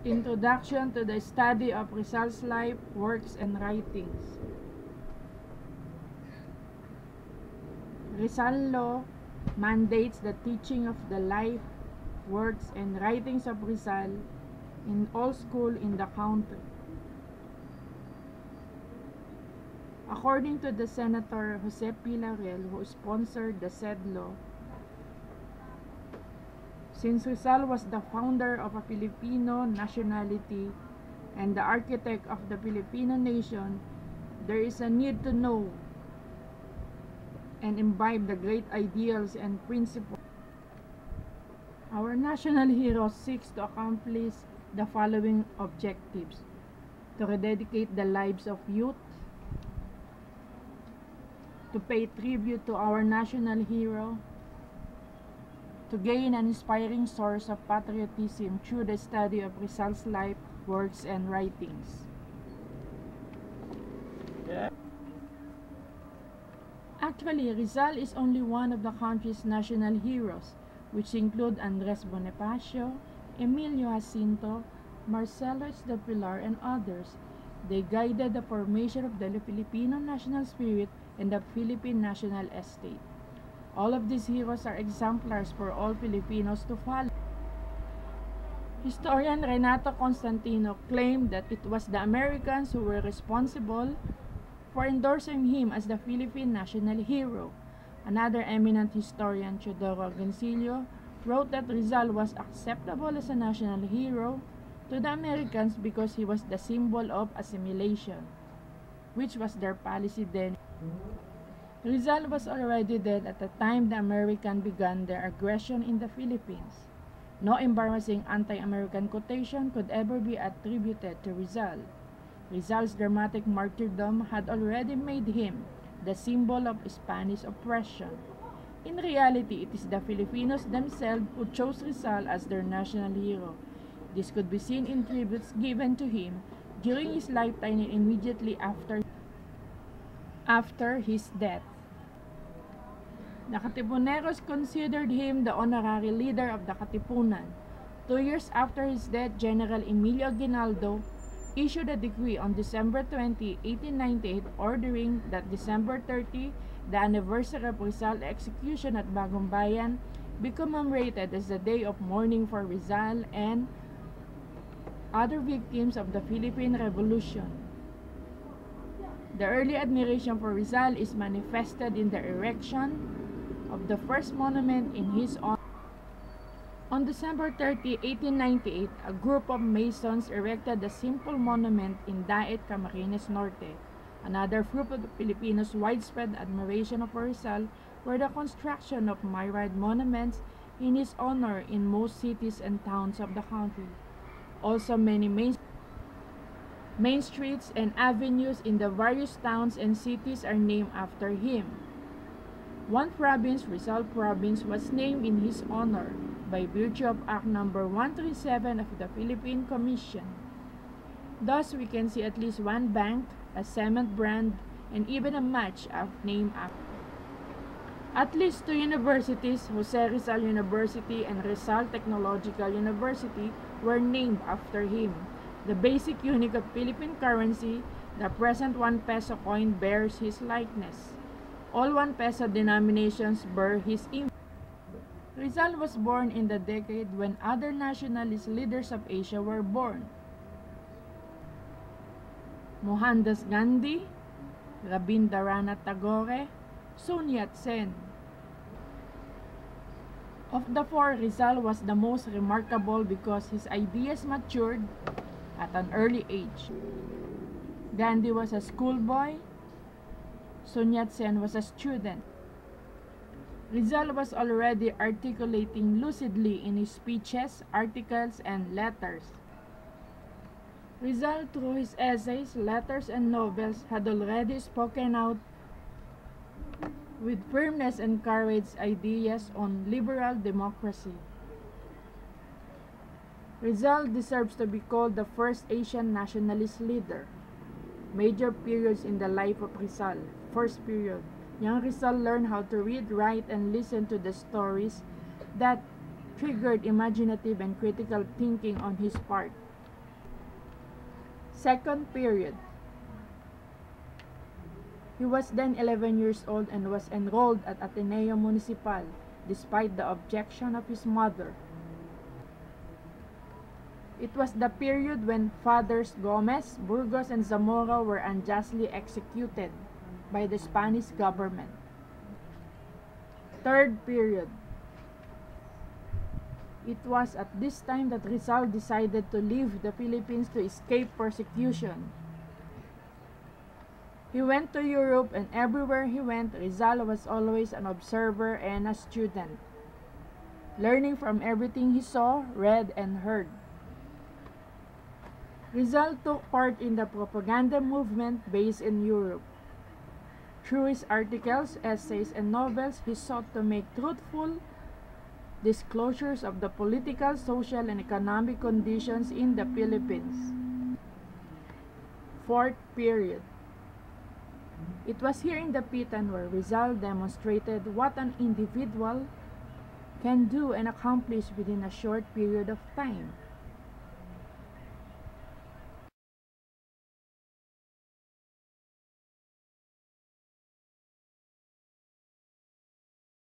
Introduction to the Study of Rizal's Life, Works, and Writings. Rizal law mandates the teaching of the life, works, and writings of Rizal in all schools in the country. According to the Senator Jose P. Laurel, who sponsored the said law, since Rizal was the founder of a Filipino nationality and the architect of the Filipino nation, there is a need to know and imbibe the great ideals and principles. Our national hero seeks to accomplish the following objectives: to rededicate the lives of youth, to pay tribute to our national hero, to gain an inspiring source of patriotism through the study of Rizal's life, works, and writings. Actually, Rizal is only one of the country's national heroes, which include Andres Bonifacio, Emilio Jacinto, Marcelo Pilar, and others. They guided the formation of the Filipino national spirit and the Philippine national estate. All of these heroes are exemplars for all Filipinos to follow. Historian Renato Constantino claimed that it was the Americans who were responsible for endorsing him as the Philippine national hero. Another eminent historian, Teodoro Agoncillo, wrote that Rizal was acceptable as a national hero to the Americans because he was the symbol of assimilation, which was their policy then. Rizal was already dead at the time the Americans began their aggression in the Philippines. No embarrassing anti-American quotation could ever be attributed to Rizal. Rizal's dramatic martyrdom had already made him the symbol of Spanish oppression. In reality, it is the Filipinos themselves who chose Rizal as their national hero. This could be seen in tributes given to him during his lifetime and immediately after his death. The Katipuneros considered him the honorary leader of the Katipunan. 2 years after his death, General Emilio Aguinaldo issued a decree on December 20, 1898, ordering that December 30, the anniversary of Rizal's execution at Bagong Bayan, be commemorated as the day of mourning for Rizal and other victims of the Philippine Revolution. The early admiration for Rizal is manifested in the erection of the first monument in his honor. On December 30, 1898, a group of Masons erected a simple monument in Daet, Camarines Norte. Another proof of the Filipinos' widespread admiration of Rizal were the construction of myriad monuments in his honor in most cities and towns of the country. Also, many main streets and avenues in the various towns and cities are named after him. One province, Rizal Province, was named in his honor by virtue of Act No. 137 of the Philippine Commission. Thus, we can see at least one bank, a cement brand, and even a match named after. At least 2 universities, Jose Rizal University and Rizal Technological University, were named after him. The basic unit of Philippine currency, the present 1 peso coin, bears his likeness. All 1 peso denominations bear his image. Rizal was born in the decade when other nationalist leaders of Asia were born. Mohandas Gandhi, Rabindranath Tagore, Sun Yat-sen. Of the four, Rizal was the most remarkable because his ideas matured at an early age. Gandhi was a schoolboy. Sun Yat-sen was a student. Rizal was already articulating lucidly in his speeches, articles, and letters. Rizal, through his essays, letters, and novels, had already spoken out with firmness and courage ideas on liberal democracy. Rizal deserves to be called the first Asian nationalist leader. Major periods in the life of Rizal. First period, young Rizal learned how to read, write, and listen to the stories that triggered imaginative and critical thinking on his part. Second period. He was then 11 years old and was enrolled at Ateneo Municipal despite the objection of his mother. It was the period when Fathers Gomez, Burgos, and Zamora were unjustly executed by the Spanish government. Third period. It was at this time that Rizal decided to leave the Philippines to escape persecution. He went to Europe, and everywhere he went, Rizal was always an observer and a student, learning from everything he saw, read, and heard. Rizal took part in the propaganda movement based in Europe. Through his articles, essays, and novels, he sought to make truthful disclosures of the political, social, and economic conditions in the Philippines. Fourth period. It was here in the Pitan where Rizal demonstrated what an individual can do and accomplish within a short period of time.